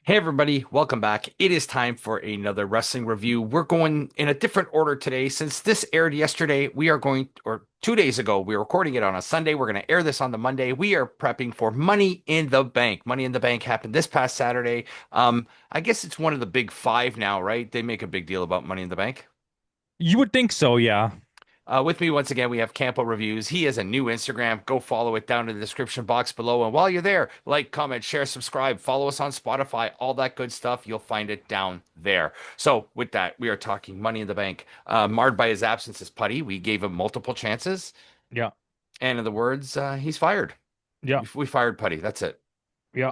Hey everybody, welcome back. It is time for another wrestling review. We're going in a different order today. Since this aired yesterday, we are going, or 2 days ago, we were recording it on a Sunday. We're going to air this on the Monday. We are prepping for Money in the Bank. Money in the Bank happened this past Saturday. I guess it's one of the big five now, right? They make a big deal about Money in the Bank. You would think so, yeah. With me once again, we have Campo.Reviews. He has a new Instagram. Go follow it down in the description box below. And while you're there, like, comment, share, subscribe, follow us on Spotify, all that good stuff. You'll find it down there. So, with that, we are talking Money in the Bank. Marred by his absence is Putty. We gave him multiple chances. Yeah. And in the words, he's fired. Yeah. We fired Putty. That's it. Yeah.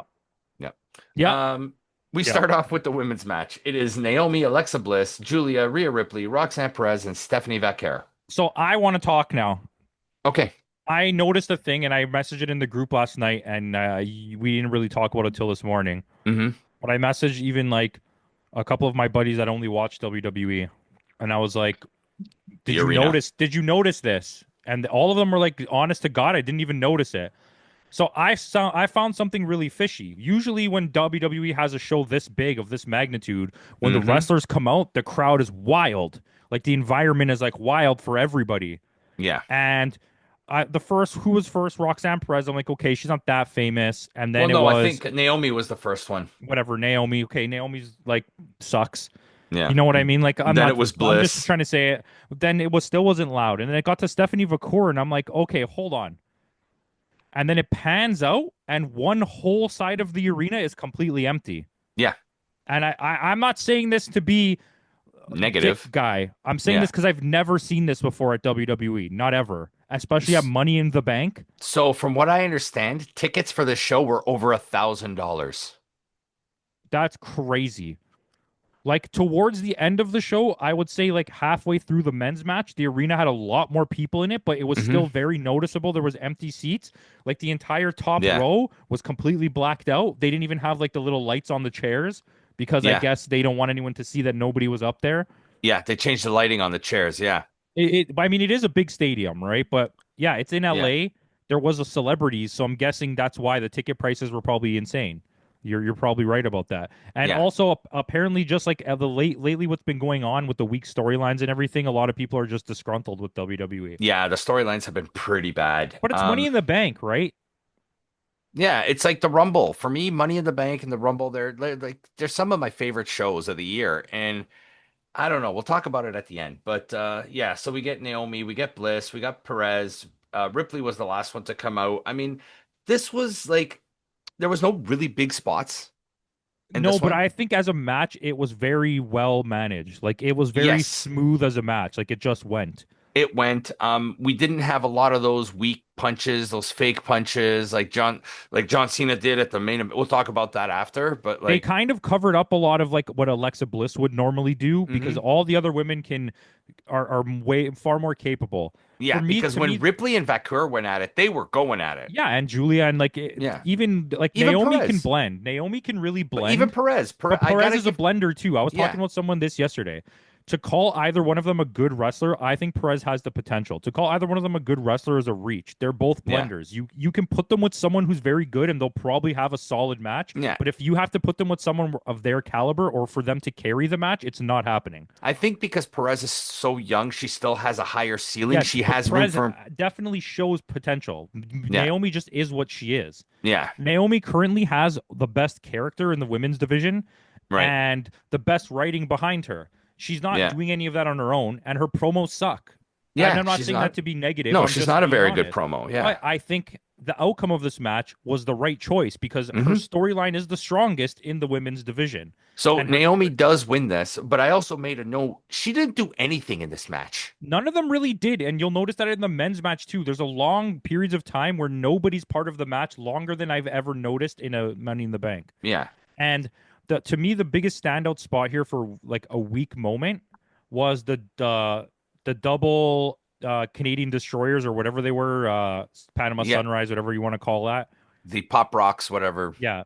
Yeah. Yeah. Um, we Yeah. start off with the women's match. It is Naomi, Alexa Bliss, Julia, Rhea Ripley, Roxanne Perez, and Stephanie Vaquer. So I want to talk now. Okay. I noticed a thing and I messaged it in the group last night and we didn't really talk about it till this morning. Mm-hmm. But I messaged even like a couple of my buddies that only watch WWE and I was like, The "Did you arena. notice? Did you notice this?" And all of them were like, "Honest to God, I didn't even notice it." So I found something really fishy. Usually when WWE has a show this big of this magnitude, when the Mm-hmm. wrestlers come out, the crowd is wild. Like the environment is like wild for everybody. Yeah. And the first who was first, Roxanne Perez. I'm like, okay, she's not that famous. And Well, then it no, I was think Naomi was the first one. whatever, Naomi. Okay, Naomi's like sucks. Yeah. You know what I mean? Like Then it was I'm just Bliss. trying to say it. Then it was still wasn't loud. And then it got to Stephanie Vacour, and I'm like, okay, hold on. And then it pans out, and one whole side of the arena is completely empty. Yeah. And I'm not saying this to be dick Negative. guy. I'm saying Yeah. this because I've never seen this before at WWE, not ever, especially at S- Money in the Bank. So, from what I understand, tickets for the show were over $1,000. That's crazy. Like towards the end of the show, I would say like halfway through the men's match, the arena had a lot more people in it, but it was Hmm. still very noticeable. There was empty seats. Like the entire top Yeah. row was completely blacked out. They didn't even have like the little lights on the chairs because I Yeah. guess they don't want anyone to see that nobody was up there. Yeah. They changed the lighting on the chairs. Yeah. I mean, it is a big stadium, right? But yeah, it's in Yeah. LA. There was a celebrity, so I'm guessing that's why the ticket prices were probably insane. You're probably right about that. And Yeah. also apparently just like lately what's been going on with the weak storylines and everything, a lot of people are just disgruntled with WWE. Yeah. The storylines have been pretty bad. But it's Money in the Bank, right? Yeah, it's like the Rumble. For me, Money in the Bank and the Rumble, they're like they're some of my favorite shows of the year. And I don't know. We'll talk about it at the end. But yeah, so we get Naomi, we get Bliss, we got Perez. Ripley was the last one to come out. I mean, this was like there was no really big spots in No, this but one. I think as a match, it was very well managed. Like it was very Yes, smooth as a match. Like it just went. it went. We didn't have a lot of those weak punches, those fake punches like John Cena did at the main event. We'll talk about that after, but They like, kind of covered up a lot of like what Alexa Bliss would normally do because mhm. all the other women can are way far more capable. For Yeah, me, because to when me, Ripley and Vaquer went at it, they were going at it. yeah, and Julia and like Yeah, even like even Naomi can Perez, blend. Naomi can really but even blend. Perez, But I Perez gotta is a give. blender too. I was Yeah, talking about someone this yesterday. To call either one of them a good wrestler, I think Perez has the potential. To call either one of them a good wrestler is a reach. They're both yeah, blenders. You can put them with someone who's very good and they'll probably have a solid match. yeah. But if you have to put them with someone of their caliber or for them to carry the match, it's not happening. I think because Perez is so young, she still has a higher ceiling. Yes, She but has room Perez for. definitely shows potential. Yeah, Naomi just is what she is. yeah, Naomi currently has the best character in the women's division right. and the best writing behind her. She's not Yeah, doing any of that on her own, and her promos suck. And yeah. I'm not She's saying that not. to be negative. No, I'm she's just not a being very good honest. promo. Yeah. But I think the outcome of this match was the right choice because her Hmm. storyline is the strongest in the women's division. So And her Naomi does win this, but I also made a note. She didn't do anything in this match. none of them really did. And you'll notice that in the men's match too. There's a long periods of time where nobody's part of the match longer than I've ever noticed in a Money in the Bank. Yeah, And to me, the biggest standout spot here for like a weak moment was the double Canadian destroyers or whatever they were, Panama yeah. Sunrise, whatever you want to call that. The Pop Rocks, whatever. Yeah,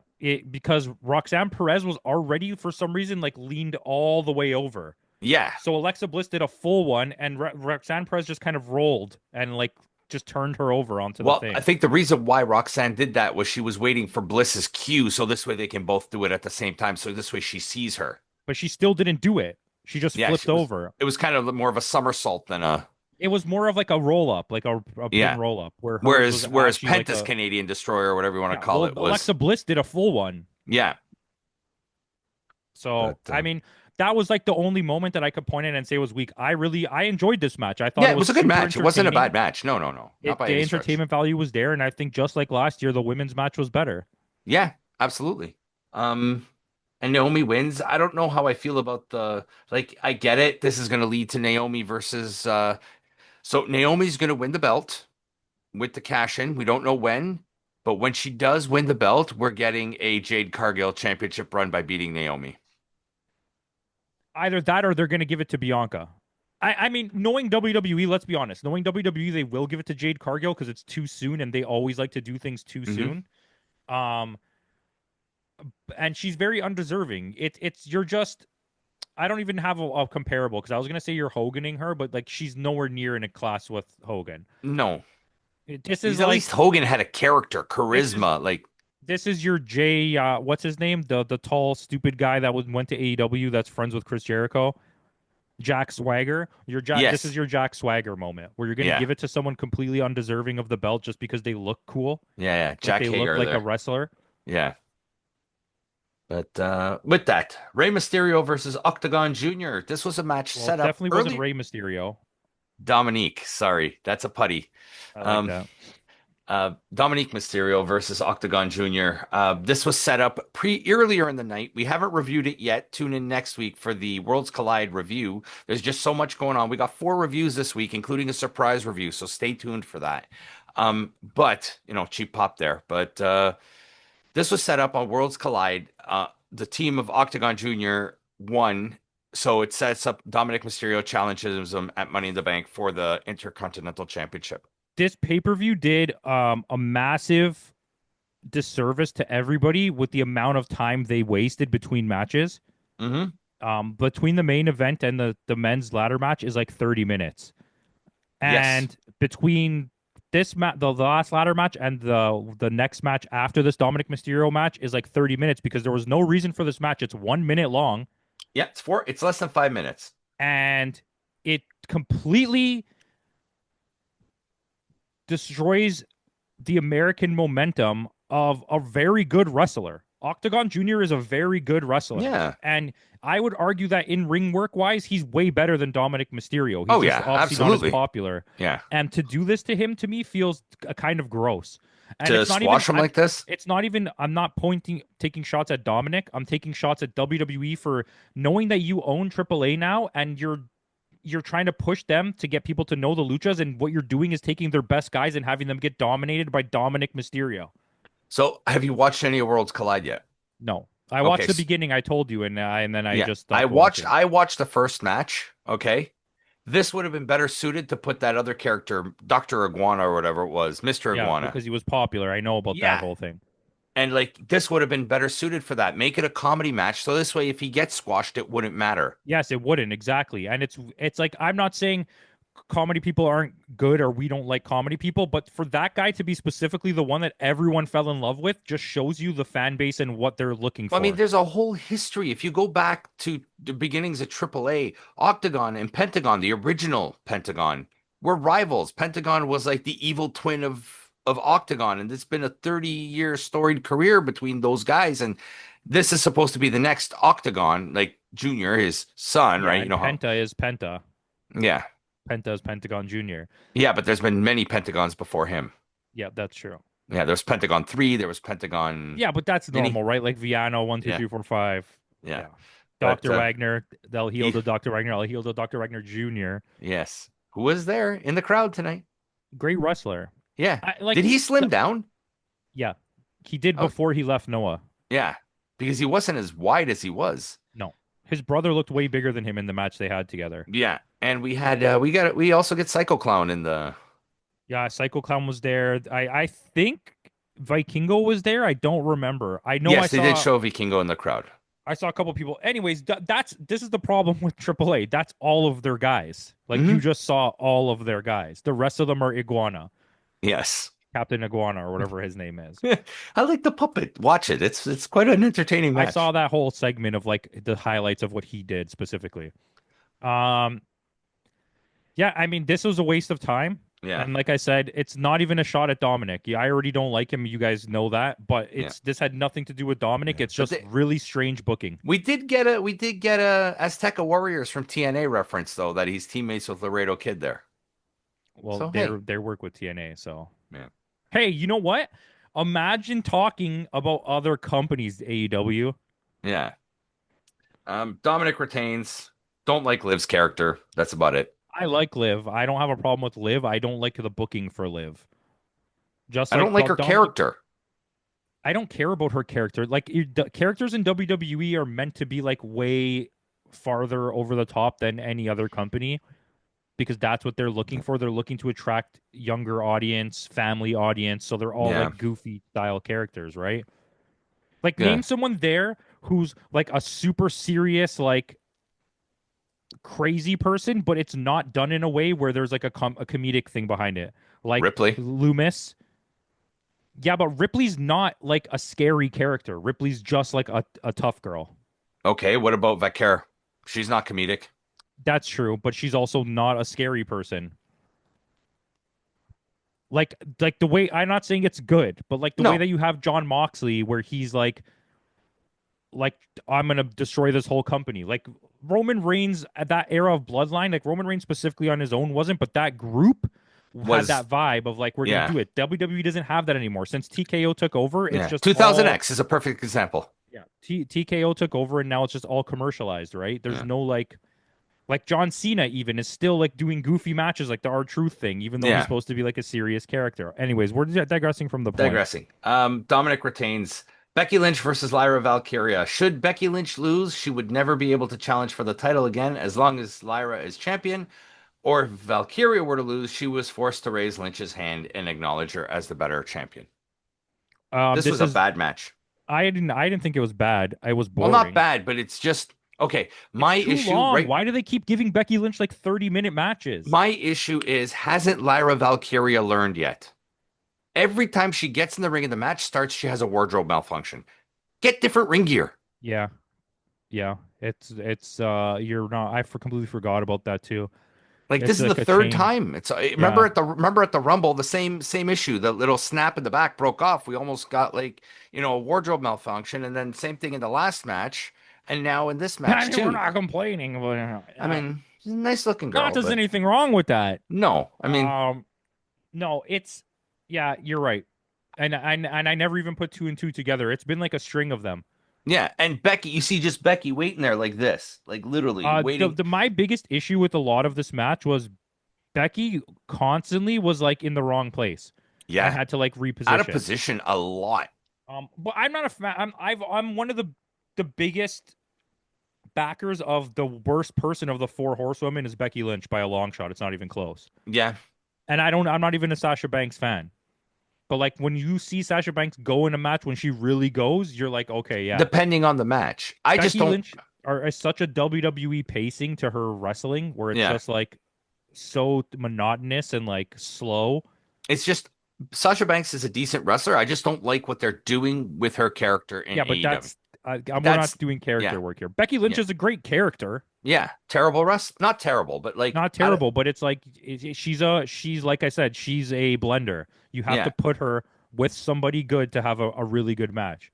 because Roxanne Perez was already for some reason like leaned all the way over. Yeah, So Alexa Bliss did a full one, and Roxanne Perez just kind of rolled and like just turned her over onto the Well, I thing. think the reason why Roxanne did that was she was waiting for Bliss's cue, so this way they can both do it at the same time. So this way she sees her. But she still didn't do it. She just Yeah, flipped over. it was kind of more of a somersault than a It was more of like a roll up, like a pin yeah. roll up, where hers was Whereas actually like Penta's a Canadian Destroyer, or whatever you want to yeah. call Well, it, was Alexa Bliss did a full one. yeah. So But I mean, that was like the only moment that I could point at and say was weak. I enjoyed this match. I thought yeah, it it was was a good super match. It wasn't a bad entertaining. match. No, no, no, not It by the any stretch. entertainment value was there, and I think just like last year, the women's match was better. Yeah, absolutely. Um, and Naomi wins. I don't know how I feel about the like. I get it. This is going to lead to Naomi versus. So Naomi's going to win the belt with the cash in. We don't know when, but when she does win the belt, we're getting a Jade Cargill championship run by beating Naomi. Either that or they're going to give it to Bianca. I mean, knowing WWE, let's be honest, knowing WWE, they will give it to Jade Cargill because it's too soon, and they always like to do things too Hmm. soon. Um, and she's very undeserving. It's you're just I don't even have a comparable because I was gonna say you're Hoganing her, but like she's nowhere near in a class with Hogan. No, This is he's at least like Hogan had a character, this is charisma. Like this is your Jay. What's his name? The tall stupid guy that went to AEW that's friends with Chris Jericho. Jack Swagger. This is yes, your Jack Swagger moment where you're gonna yeah, give it to someone completely undeserving of the belt just because they look cool, yeah. like Jack they look Hager like a there. wrestler. Yeah. But with that, Rey Mysterio versus Octagon Jr. This was a match Well, it set up definitely wasn't early. Rey Mysterio. Dominique, sorry, that's a putty. I like Um, that. Dominique Mysterio versus Octagon Jr. This was set up pre earlier in the night. We haven't reviewed it yet. Tune in next week for the Worlds Collide review. There's just so much going on. We got 4 reviews this week, including a surprise review. So stay tuned for that. But cheap pop there. But this was set up on Worlds Collide. The team of Octagon Jr. won. So it sets up Dominic Mysterio challenges him at Money in the Bank for the Intercontinental Championship. This pay-per-view did a massive disservice to everybody with the amount of time they wasted between matches. Hmm. Between the main event and the men's ladder match is like 30 minutes. Yes. And between the last ladder match and the next match after this Dominic Mysterio match is like 30 minutes because there was no reason for this match. It's 1 minute long Yeah, it's less than 5 minutes. and it completely destroys the American momentum of a very good wrestler. Octagon Jr. is a very good wrestler. Yeah. And I would argue that in ring work wise, he's way better than Dominic Mysterio. He's Oh just yeah, obviously not as absolutely. popular. Yeah. And to do this to him, to me, feels a kind of gross. And To it's not even squash him like this? I'm not taking shots at Dominic. I'm taking shots at WWE for knowing that you own AAA now and you're trying to push them to get people to know the luchas, and what you're doing is taking their best guys and having them get dominated by Dominic Mysterio. So, have you watched any of Worlds Collide yet? No, I Okay. watched the beginning. I told you, and then I Yeah. just I stopped watched watching. I watched the first match, okay? This would have been better suited to put that other character, Dr. Iguana or whatever it was, Mr. Yeah, Iguana. because he was popular. I know about that Yeah. whole thing. And like this would have been better suited for that. Make it a comedy match so this way if he gets squashed it wouldn't matter. Yes, it wouldn't exactly, and it's like I'm not saying comedy people aren't good or we don't like comedy people, but for that guy to be specifically the one that everyone fell in love with just shows you the fan base and what they're looking Well, I mean, for. there's a whole history. If you go back to the beginnings of AAA, Octagon and Pentagon, the original Pentagon, were rivals. Pentagon was like the evil twin of Octagon, and it's been a 30-year storied career between those guys. And this is supposed to be the next Octagon, like Junior, his son, Yeah, right? You and know how? Penta is Penta. Yeah, Penta is Pentagon Jr. yeah. But there's been many Pentagons before him. Yeah, that's true. Yeah, there was Pentagon 3, there was Pentagon Yeah, but that's Mini. normal, right? Like Viano, one, two, Yeah, three, four, five. yeah. Yeah. But Dr. Wagner, they'll heal he, to Dr. Wagner. I'll heal to Dr. Wagner Jr. yes, who was there in the crowd tonight? Great wrestler. Yeah. I like Did he slim down? yeah. He did Oh, before he left Noah. yeah. Because he wasn't as wide as he was. No. His brother looked way bigger than him in the match they had together. Yeah. And we also get Psycho Clown in the Yeah, Psycho Clown was there. I think Vikingo was there. I don't remember. I know Yes, they did show Vikingo in the crowd. I saw a couple people. Anyways, this is the problem with AAA. That's all of their guys. Like you Hmm. just saw all of their guys. The rest of them are Iguana. Yes. Captain Iguana or whatever his name is. I like the puppet. Watch it. It's quite an entertaining I saw match. that whole segment of like the highlights of what he did specifically. Um, yeah, I mean, this was a waste of time. Yeah. And like I said, it's not even a shot at Dominic. Yeah, I already don't like him. You guys know that, but Yeah. this had nothing to do with Dominic. It's But just really strange booking. we did get a Azteca Warriors from TNA reference though that he's teammates with Laredo Kid there. Well, So hey, they work with TNA, so yeah, hey, you know what? Imagine talking about other companies, AEW. yeah. Dominic retains. Don't like Liv's character. That's about it. I like Liv. I don't have a problem with Liv. I don't like the booking for Liv. Just I don't like like her Dominic, character. I don't care about her character. Like the characters in WWE are meant to be like way farther over the top than any other company because that's what they're looking for. They're looking to attract younger audience, family audience, so they're all Yeah, like goofy style characters, right? Like yeah. name someone there who's like a super serious like crazy person, but it's not done in a way where there's like a comedic thing behind it. Like Ripley. Loomis. Yeah, but Ripley's not like a scary character. Ripley's just like a tough girl. Okay, what about Vaquer? She's not comedic. That's true, but she's also not a scary person. Like the way I'm not saying it's good, but like the way No, that you have John Moxley where he's like I'm gonna destroy this whole company. Like Roman Reigns at that era of Bloodline, like Roman Reigns specifically on his own wasn't, but that group had was that vibe of like we're gonna yeah, do it. WWE doesn't have that anymore since TKO took over. It's yeah. just all 2000X is a perfect example. yeah. TKO took over and now it's just all commercialized, right? There's Yeah, no like John Cena even is still like doing goofy matches like the R-Truth thing, even though he's yeah. supposed to be like a serious character. Anyways, we're digressing from the point. Digressing. Dominic retains. Becky Lynch versus Lyra Valkyria. Should Becky Lynch lose, she would never be able to challenge for the title again as long as Lyra is champion. Or if Valkyria were to lose, she was forced to raise Lynch's hand and acknowledge her as the better champion. This was This a is bad match. I didn't think it was bad. It was Well, not boring. bad, but it's just okay. It's My too issue, long. right? Why do they keep giving Becky Lynch like 30-minute matches? My issue is hasn't Lyra Valkyria learned yet? Every time she gets in the ring and the match starts, she has a wardrobe malfunction. Get different ring gear. Yeah, yeah. It's you're not. Completely forgot about that too. Like this It's is the like a third chain. time. It's Yeah. remember at the Rumble the same issue. The little snap in the back broke off. We almost got like a wardrobe malfunction, and then same thing in the last match, and now in this I match mean, we're too. not complaining, but I mean, she's a nice looking not girl, there's but anything wrong with that. no, I mean, Um, no, it's yeah, you're right. And I never even put two and two together. It's been like a string of them. yeah. And Becky, you see just Becky waiting there like this, like literally waiting. The my biggest issue with a lot of this match was Becky constantly was like in the wrong place and Yeah, had to like out of reposition. position a lot. But I'm not a fan. I'm one of the biggest backers of the worst person of the four horsewomen is Becky Lynch by a long shot. It's not even close. Yeah, And I'm not even a Sasha Banks fan. But like when you see Sasha Banks go in a match when she really goes, you're like, okay, yeah. depending on the match. I just Becky don't. Lynch is such a WWE pacing to her wrestling where it's Yeah, just like so monotonous and like slow. it's just Sasha Banks is a decent wrestler. I just don't like what they're doing with her character in Yeah, but AEW. we're That's not doing yeah, character work here. Becky Lynch yeah, is a great character, yeah. Terrible wrestler, not terrible, but like not I don't. terrible, but it's like she's like I said, she's a blender. You have to Yeah, put her with somebody good to have a really good match.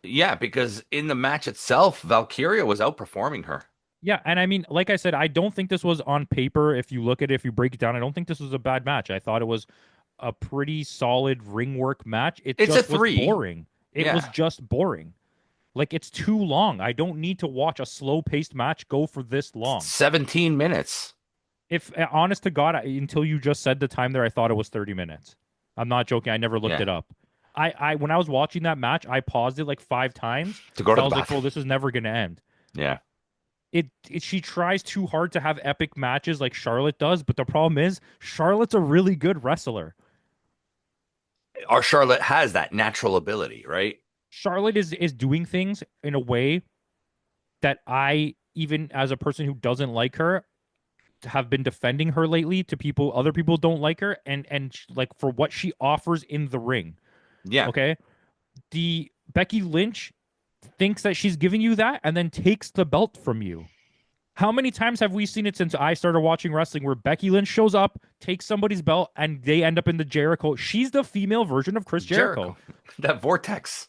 yeah, because in the match itself, Valkyria was outperforming her. Yeah, and I mean, like I said, I don't think this was on paper. If you look at it, if you break it down, I don't think this was a bad match. I thought it was a pretty solid ring work match. It It's a just was three. boring. It was Yeah, just boring. Like it's too long. I don't need to watch a slow-paced match go for this long. 17 minutes. If honest to God, until you just said the time there, I thought it was 30 minutes. I'm not joking. I never looked Yeah, it up. I when I was watching that match, I paused it like 5 times to go because to I the was like, bathroom. "Well, this is never gonna end." Yeah. She tries too hard to have epic matches like Charlotte does, but the problem is Charlotte's a really good wrestler. Our Charlotte has that natural ability, right? Charlotte is doing things in a way that I even as a person who doesn't like her have been defending her lately to people. Other people don't like her, like for what she offers in the ring. Yeah. Okay, the Becky Lynch thinks that she's giving you that and then takes the belt from you. How many times have we seen it since I started watching wrestling where Becky Lynch shows up, takes somebody's belt, and they end up in the Jericho? She's the female version of Chris Jericho. Jericho, That vortex.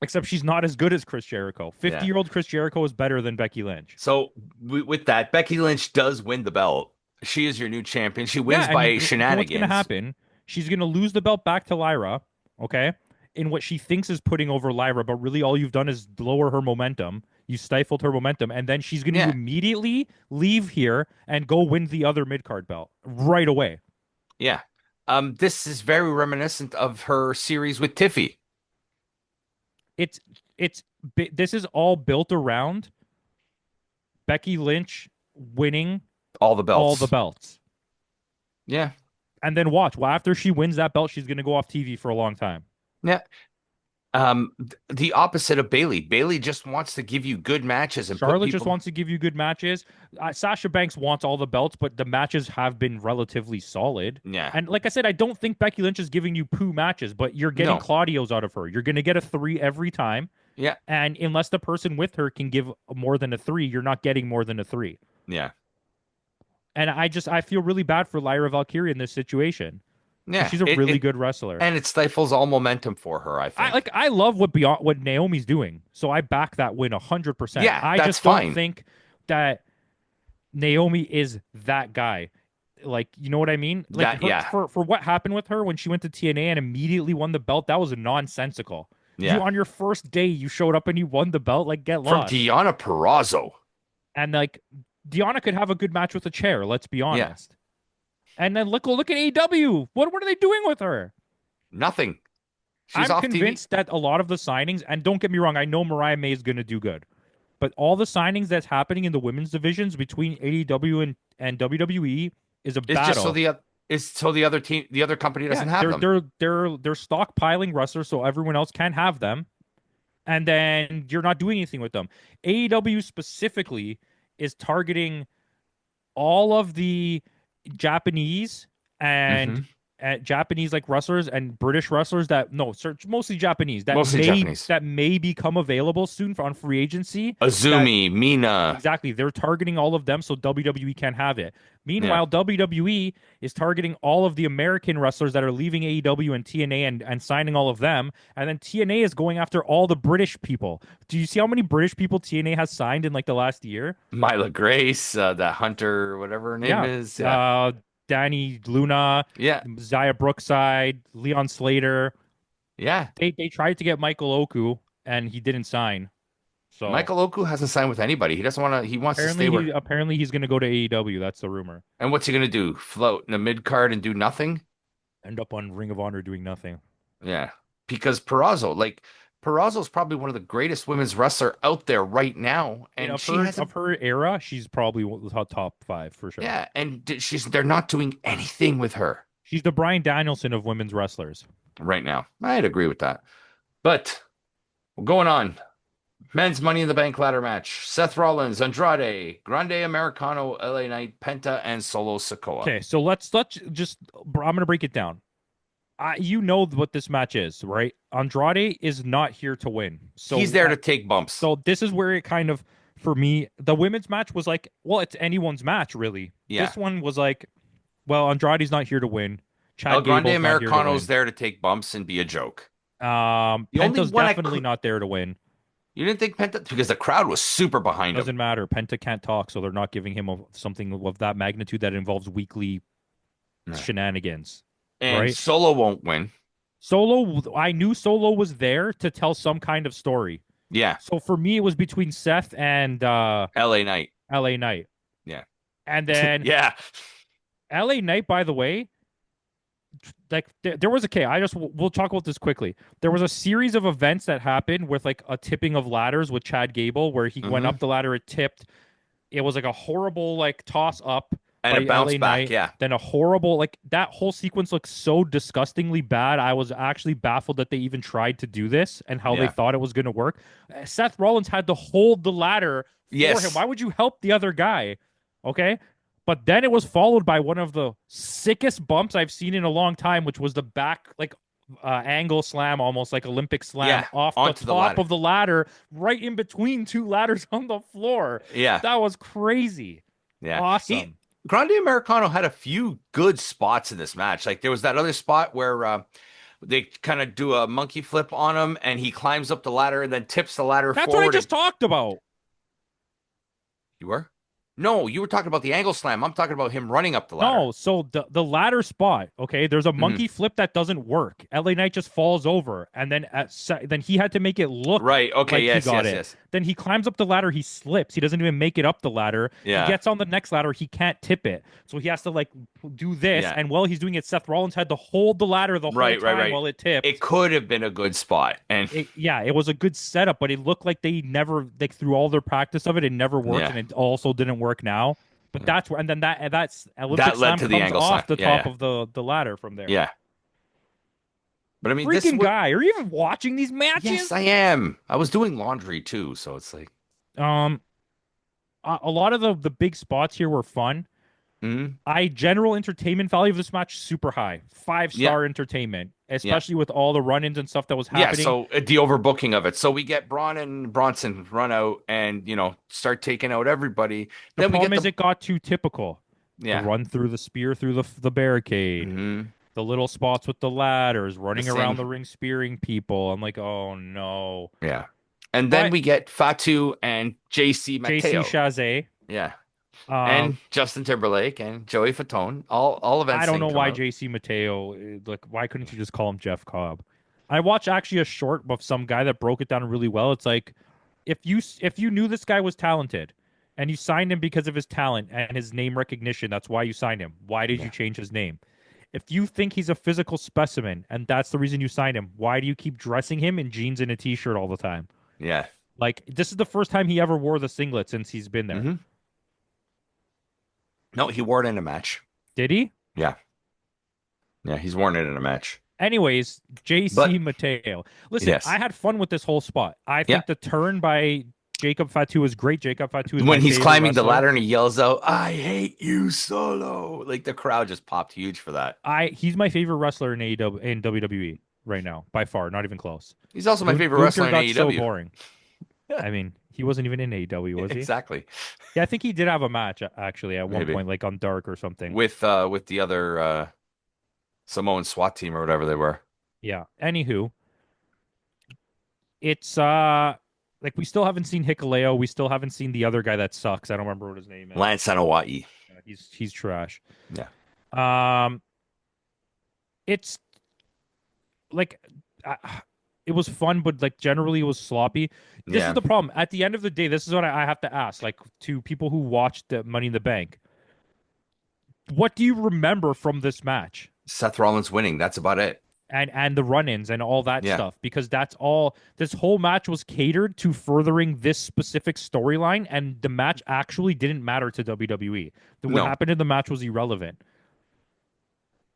except she's not as good as Chris Jericho. Yeah. 50-year-old Chris Jericho is better than Becky Lynch. So with that, Becky Lynch does win the belt. She is your new champion. She Yeah, wins and by you know what's going to shenanigans. happen? She's going to lose the belt back to Lyra, okay? In what she thinks is putting over Lyra, but really all you've done is lower her momentum. You stifled her momentum, and then she's going to Yeah. immediately leave here and go win the other mid card belt right away. Yeah. This is very reminiscent of her series with Tiffy. It's it's this is all built around Becky Lynch winning All the all the belts. belts, Yeah. and then watch. Well, after she wins that belt, she's going to go off TV for a long time. Yeah. The opposite of Bailey. Bailey just wants to give you good matches and put Charlotte just people. wants to give you good matches. Sasha Banks wants all the belts, but the matches have been relatively solid. Yeah. And like I said, I don't think Becky Lynch is giving you poo matches, but you're getting No. Claudio's out of her. You're going to get a 3 every time. Yeah. And unless the person with her can give more than a 3, you're not getting more than a 3. Yeah. And I feel really bad for Lyra Valkyria in this situation. Yeah. She's a really good wrestler. And it stifles all momentum for her, I think. I love what Naomi's doing. So I back that win 100%. Yeah, I that's just don't fine. think that Naomi is that guy. Like, you know what I mean? Like Yeah. for what happened with her when she went to TNA and immediately won the belt, that was nonsensical. You Yeah. on your first day, you showed up and you won the belt, like get From lost. Deonna Purrazzo. And like Deonna could have a good match with a chair, let's be Yeah. honest. And then look at AEW. What are they doing with her? Nothing. She's I'm off TV. convinced that a lot of the signings, and don't get me wrong, I know Mariah May is going to do good, but all the signings that's happening in the women's divisions between AEW and WWE is a It's just so battle. the other team, the other company Yeah, doesn't have them. they're stockpiling wrestlers so everyone else can have them, and then you're not doing anything with them. AEW specifically is targeting all of the Japanese and Hmm. Japanese like wrestlers and British wrestlers that no, search mostly Japanese Mostly Japanese. that may become available soon on free agency. That Azumi, Mina. exactly they're targeting all of them so WWE can have it. Yeah. Meanwhile, WWE is targeting all of the American wrestlers that are leaving AEW and TNA and signing all of them, and then TNA is going after all the British people. Do you see how many British people TNA has signed in like the last year? Mila Grace, that Hunter, whatever her name Yeah. is. Yeah. Danny Luna, Yeah. Zaya Brookside, Leon Slater. Yeah. They tried to get Michael Oku and he didn't sign. So Michael Oku hasn't signed with anybody. He doesn't want to, he wants to stay where. apparently he's going to go to AEW. That's the rumor. And what's he going to do? Float in the mid card and do nothing? End up on Ring of Honor doing nothing. Yeah. Because Purrazzo's probably one of the greatest women's wrestler out there right now. And And she has of her era, she's probably top 5 for sure. yeah. And they're not doing anything with her She's the Bryan Danielson of women's wrestlers. right now. I'd agree with that. But going on. Men's Money in the Bank ladder match. Seth Rollins, Andrade, Grande Americano, LA Knight, Penta, and Solo Sikoa. Okay, so let's just I'm going to break it down. You know what this match is, right? Andrade is not here to win. So He's there to take bumps. So this is where it kind of, for me, the women's match was like, well, it's anyone's match, really. Yeah. This one was like, well, Andrade's not here to win. Chad El Grande Gable's not here to Americano's win. there to take bumps and be a joke. The only Penta's one definitely not there to win. You didn't think Penta? Because the crowd was super behind him. Doesn't matter. Penta can't talk, so they're not giving him something of that magnitude that involves weekly shenanigans. And right? Solo won't win. Solo, I knew Solo was there to tell some kind of story. Yeah. So for me, it was between Seth and LA Knight. LA Knight. Yeah. And then yeah. LA Knight, by the way, like there was we'll talk about this quickly. There was a series of events that happened with like a tipping of ladders with Chad Gable where he went up the ladder, it tipped. It was like a horrible like toss up and by a bounce LA back. Knight. Yeah. Then a horrible like that whole sequence looks so disgustingly bad. I was actually baffled that they even tried to do this and how they thought it was going to work. Seth Rollins had to hold the ladder for him. Why would you help the other guy? Okay. But then it was followed by one of the sickest bumps I've seen in a long time, which was the back like angle slam, almost like Olympic slam Yeah, off the onto the top ladder. of the ladder, right in between two ladders on the floor. Yeah, That was crazy. yeah. He Awesome. Grande Americano had a few good spots in this match. Like there was that other spot where they kind of do a monkey flip on him, and he climbs up the ladder and then tips the ladder That's what I forward. And just talked about. you were? No, you were talking about the angle slam. I'm talking about him running up the ladder. No, so the ladder spot, okay, there's a Mhm. monkey flip that doesn't work. LA Knight just falls over, and then he had to make it look Right. Okay. like he Yes. got Yes. it. Yes. Then he climbs up the ladder, he slips. He doesn't even make it up the ladder. He Yeah. gets on the next ladder, he can't tip it. So he has to like do this, Yeah. and while he's doing it, Seth Rollins had to hold the ladder the whole Right. Right. time Right. while it It tipped. could have been a good spot, and Yeah, it was a good setup, but it looked like they never like through all their practice of it, it never worked, yeah, and it also didn't work now. But that's where, and then that's Olympic that led Slam to the comes angle slam. off the Yeah. top Yeah. of the ladder from there. Yeah. But I mean, this Freaking would. guy, are you even watching these Yes, matches? I am. I was doing laundry too, so it's like. Um, a lot of the big spots here were fun. Mhm. General entertainment value of this match super high, five Yeah. star entertainment, Yeah. especially with all the run-ins and stuff that was Yeah, happening. so the overbooking of it. So we get Braun and Bronson run out and, start taking out everybody. The Then we problem get is the, it got too typical. The yeah. run through the spear through the barricade, Hmm. the little spots with the ladders, The running around same. the ring spearing people. I'm like, oh no. Yeah. And then But we get Fatu and JC JC Mateo. Chazé, Yeah. um, And Justin Timberlake and Joey Fatone. All I events don't know thing come why out. JC Mateo, like, why couldn't you just call him Jeff Cobb? I watched actually a short of some guy that broke it down really well. It's like if you knew this guy was talented and you signed him because of his talent and his name recognition, that's why you signed him. Why did you Yeah. change his name? If you think he's a physical specimen and that's the reason you signed him, why do you keep dressing him in jeans and a t-shirt all the time? Yeah. Like this is the first time he ever wore the singlet since he's been there. Hmm. No, he wore it in a match. Did he? Yeah. Yeah, he's worn it in a match. Anyways, JC But Mateo. Listen, I yes. had fun with this whole spot. I Yeah. think the turn by Jacob Fatu is great. Jacob Fatu is my When he's favorite climbing the wrestler. ladder and he yells out, "I hate you, Solo." Like the crowd just popped huge for that. He's my favorite wrestler in AEW in WWE right now, by far, not even close. He's also my favorite Gunther wrestler in got so AEW. boring. I mean, he wasn't even in AEW, was he? Exactly. Yeah, I think he did have a match actually at one Maybe point, like on Dark or something. with the other Samoan SWAT team or whatever they were. Yeah. Anywho, it's like we still haven't seen Hikuleo. We still haven't seen the other guy that sucks. I don't remember what his name is. Lance and Hawaii. He's trash. Yeah. Um, it's like it was fun, but like generally it was sloppy. This is Yeah. the problem. At the end of the day, this is what I have to ask, like to people who watched the Money in the Bank. What do you remember from this match? Seth Rollins winning. That's about it. And the run-ins and all that Yeah. stuff, because that's all this whole match was catered to furthering this specific storyline, and the match actually didn't matter to WWE. What No. happened in the match was irrelevant.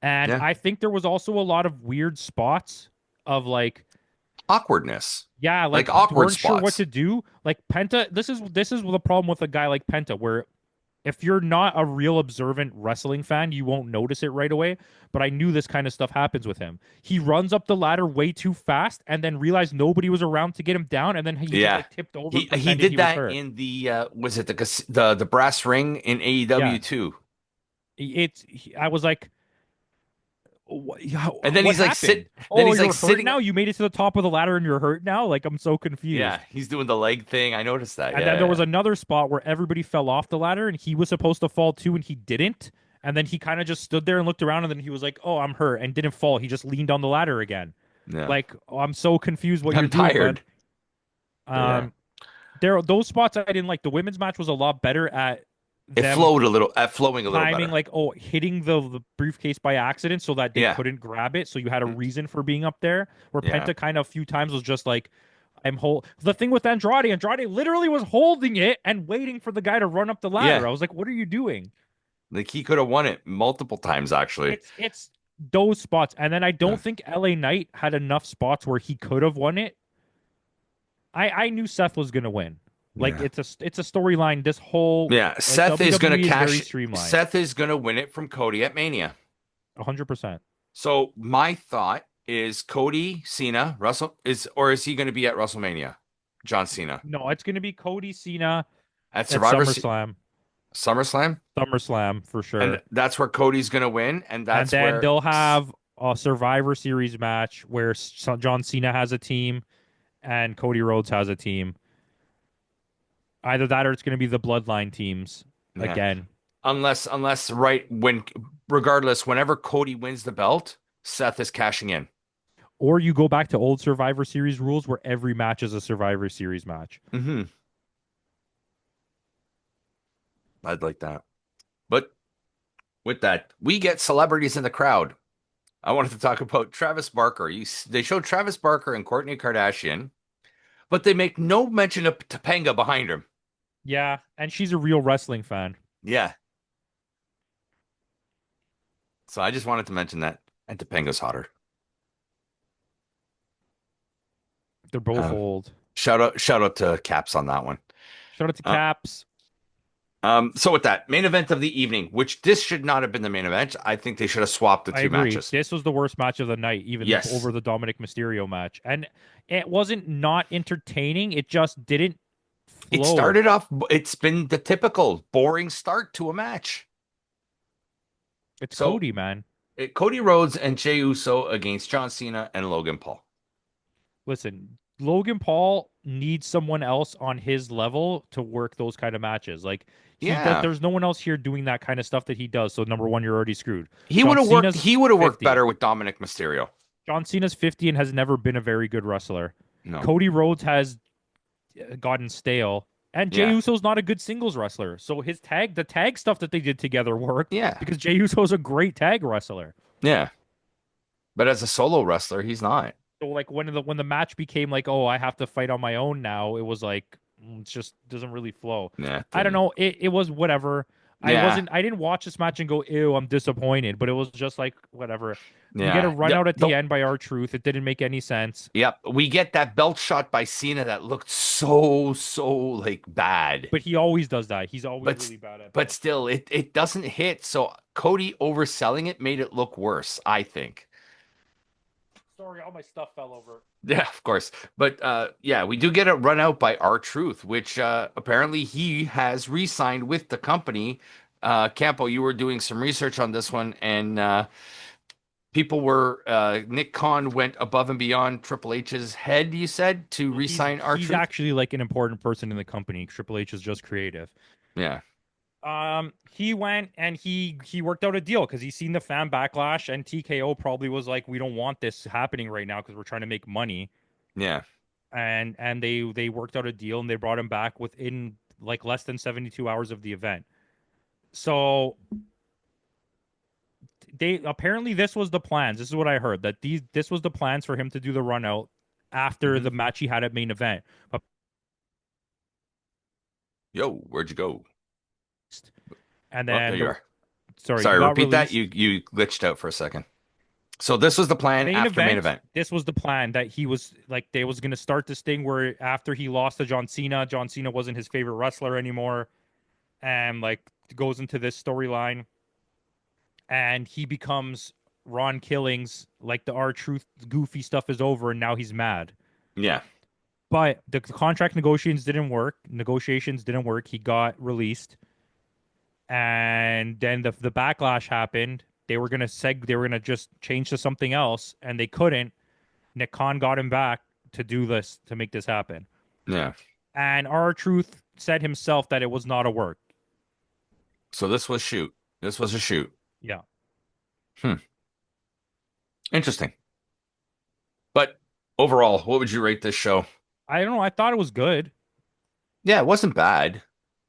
And Yeah. I think there was also a lot of weird spots of Awkwardness. yeah, Like awkward weren't sure what spots. to do. Like Penta, this is the problem with a guy like Penta, where if you're not a real observant wrestling fan, you won't notice it right away. But I knew this kind of stuff happens with him. He runs up the ladder way too fast and then realized nobody was around to get him down, and then he just Yeah. like tipped over. He pretending did was that hurt. in the was it the brass ring in AEW Yeah. too. I was like, And then what he's like happened? then Oh, he's you're like hurt sitting. now. You made it to the top of the ladder and you're hurt now. Like I'm so confused. Yeah, he's doing the leg thing. I noticed that. And Yeah. then there was another spot where everybody fell off the ladder and he was supposed to fall too and he didn't. And then he kind of just stood there and looked around and then he was like, "Oh, I'm hurt," and didn't fall. He just leaned on the ladder again. Yeah. Like, oh, I'm so confused what I'm you're doing, tired. bud. Yeah. Those spots I didn't like. The women's match was a lot better at It them flowed a little, flowing a little timing, better. like hitting the briefcase by accident so that they Yeah. couldn't grab it. So you had a Mm. reason for being up there. Where Yeah. Penta kind of a few times was just like, The thing with Andrade literally was holding it and waiting for the guy to run up the ladder. Yeah. I was like, what are you doing? Like he could have won it multiple times actually. It's those spots. And then I don't Yeah. think LA Knight had enough spots where he could have won it. I knew Seth was gonna win. Like Yeah. it's a storyline. This whole Yeah. like Seth is gonna WWE is very cash. streamlined. Seth is gonna win it from Cody at Mania. 100%. So my thought is Cody Cena Russell is he gonna be at WrestleMania? John Cena No, it's gonna be Cody Cena at at SummerSlam, SummerSlam for and sure. that's where Cody's gonna win, and And that's then where they'll have a Survivor Series match where John Cena has a team and Cody Rhodes has a team. Either that or it's going to be the Bloodline teams yeah. again. Unless right when regardless, whenever Cody wins the belt, Seth is cashing in. Or you go back to old Survivor Series rules where every match is a Survivor Series match. Hmm. I'd like that. But with that, we get celebrities in the crowd. I wanted to talk about Travis Barker. They showed Travis Barker and Kourtney Kardashian, but they make no mention of Topanga behind him. Yeah, and she's a real wrestling fan. Yeah. So I just wanted to mention that. And Topanga's hotter. They're both Um, old. shout out to Caps on that one. Shout out to Uh, Caps. so with that, main event of the evening, which this should not have been the main event. I think they should have swapped the I two agree. matches. This was the worst match of the night, even Yes. over the Dominic Mysterio match. And it wasn't not entertaining. It just didn't It flow. started off, it's been the typical boring start to a match. It's So Cody, man. Cody Rhodes and Jey Uso against John Cena and Logan Paul. Listen, Logan Paul needs someone else on his level to work those kind of matches. Like he does, Yeah. there's no one else here doing that kind of stuff that he does. So number one, you're already screwed. He would John have worked Cena's he would have worked 50. better with Dominic Mysterio. John Cena's 50 and has never been a very good wrestler. No. Cody Rhodes has gotten stale. And Jey Yeah. Uso's not a good singles wrestler. So the tag stuff that they did together worked Yeah. because Jey Uso's a great tag wrestler. Yeah. But as a solo wrestler, he's not. So like when the match became like, oh, I have to fight on my own now, it was like it just doesn't really flow. Yeah. I don't know. It was whatever. Yeah. I didn't watch this match and go, ew, I'm disappointed. But it was just like whatever. We get a Yeah. run out at the end by R-Truth. It didn't make any sense. Yep. We get that belt shot by Cena that looked so like bad. But he always does that. He's always But really bad at but belts. still it doesn't hit. So Cody overselling it made it look worse, I think. Sorry, all my stuff fell over. Yeah, of course. But yeah, we do get a run out by R-Truth, which apparently he has re-signed with the company. Campo, you were doing some research on this one, and people were Nick Khan went above and beyond Triple H's head, you said, to Well, re-sign he's R-Truth. actually like an important person in the company. Triple H is just creative. Yeah, He went and he worked out a deal because he's seen the fan backlash, and TKO probably was like, we don't want this happening right now because we're trying to make money. yeah, And they worked out a deal and they brought him back within like less than 72 hours of the event. So they apparently this was the plans. This is what I heard that this was the plans for him to do the run out after hmm. the match he had at main event. But Yo, where'd you go? and Oh, there then you are. sorry, he Sorry, got repeat that. released. You glitched out for a second. So this was the plan Main after main event, event. this was the plan that he was like they was gonna start this thing where after he lost to John Cena wasn't his favorite wrestler anymore, and like goes into this storyline, and he becomes Ron Killings, like the R-Truth goofy stuff is over, and now he's mad. Yeah, But the contract negotiations didn't work. Negotiations didn't work. He got released, and then the backlash happened. They were gonna just change to something else, and they couldn't. Nick Khan got him back to do this to make this happen. yeah. And R-Truth said himself that it was not a work. So this was shoot. This was a shoot. Yeah. Hmm. Interesting. But overall, what would you rate this show? I don't know. I thought it was good. Yeah, it wasn't bad.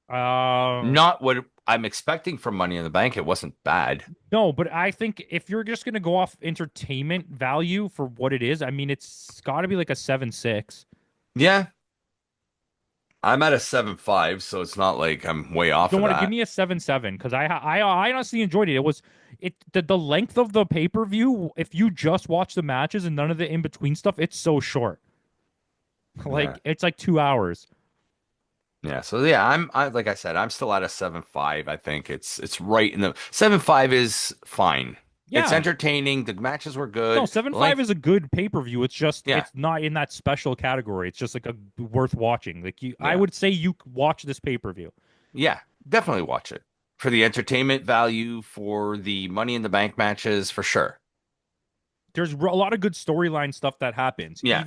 Uh, Not what I'm expecting from Money in the Bank. It wasn't bad. no, but I think if you're just gonna go off entertainment value for what it is, I mean, it's got to be like a 7.6. Yeah, I'm at a 7.5, so it's not like I'm way off Don't of want to give that. me a 7.7 because I honestly enjoyed it. It was the length of the pay per view. If you just watch the matches and none of the in between stuff, it's so short. Yeah. Like it's like 2 hours. Yeah, so yeah, I like I said, I'm still at a 7.5. I think it's right in the 7.5 is fine. It's Yeah. entertaining. The matches were No, good. seven The five length, is a good pay-per-view. It's just yeah, it's not in that special category. It's just like a worth watching. Like I yeah, would say you watch this pay-per-view. yeah. Definitely watch it for the entertainment value, for the Money in the Bank matches, for sure. There's a lot of good storyline stuff that happens, Yeah,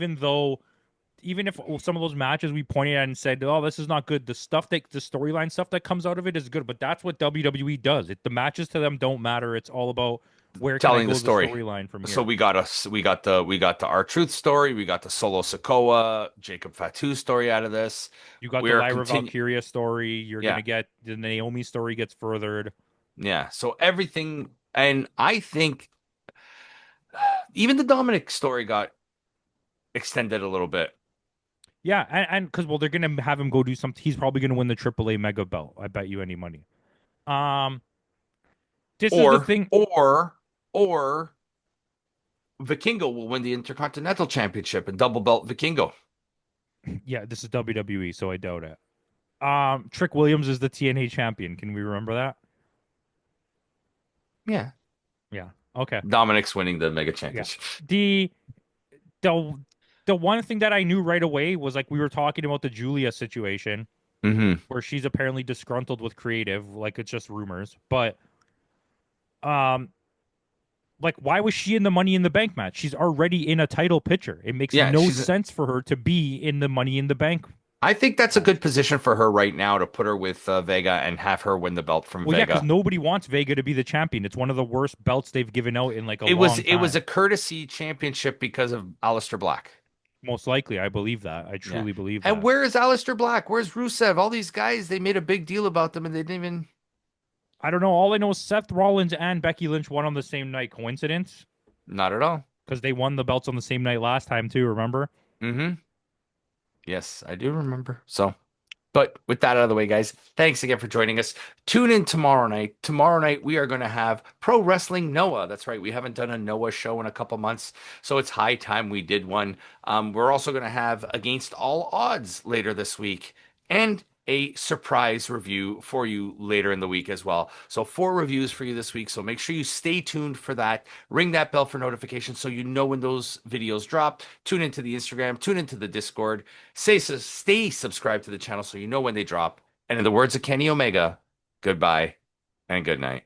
even if some of those matches we pointed at and said, "Oh, this is not good," the storyline stuff that comes out of it is good. But that's what WWE does. The matches to them don't matter. It's all about where can I telling the go the story. storyline from So here. we got the R-Truth story. We got the Solo Sikoa, Jacob Fatu story out of this. You got the We're Lyra continue. Valkyria story. You're Yeah, gonna get the Naomi story gets furthered. yeah. So everything, and I think even the Dominic story got extended a little bit. Yeah, and because well, they're gonna have him go do something. He's probably gonna win the AAA Mega Belt. I bet you any money. Um, this is the Or thing. or or Vikingo will win the Intercontinental Championship and double belt Vikingo. Yeah, this is WWE, so I doubt it. Trick Williams is the TNA champion. Can we remember that? Yeah. Yeah. Okay. Dominic's winning the Mega Yeah. Championship. The the the one thing that I knew right away was like we were talking about the Julia situation Hmm. where she's apparently disgruntled with creative, like it's just rumors. But um like why was she in the Money in the Bank match? She's already in a title picture. It makes Yeah, no sense for her to be in the Money in the Bank I think that's a good match. position for her right now to put her with Vega and have her win the belt from Well, yeah, because Vega. nobody wants Vega to be the champion. It's one of the worst belts they've given out in like a long It was time. a courtesy championship because of Aleister Black. Most likely, I believe that. I Yeah. truly believe And that. where is Aleister Black? Where's Rusev? All these guys, they made a big deal about them and they didn't even. I don't know. All I know is Seth Rollins and Becky Lynch won on the same night. Coincidence? Not at all. Because they won the belts on the same night last time too. Remember? Hmm. Yes, I do remember. So, but with that out of the way, guys, thanks again for joining us. Tune in tomorrow night. Tomorrow night, we are going to have Pro Wrestling Noah. That's right. We haven't done a Noah show in a couple months, so it's high time we did one. We're also going to have Against All Odds later this week and a surprise review for you later in the week as well. So, four reviews for you this week. So, make sure you stay tuned for that. Ring that bell for notifications so you know when those videos drop. Tune into the Instagram, tune into the Discord. Stay subscribed to the channel so you know when they drop. And in the words of Kenny Omega, goodbye and good night.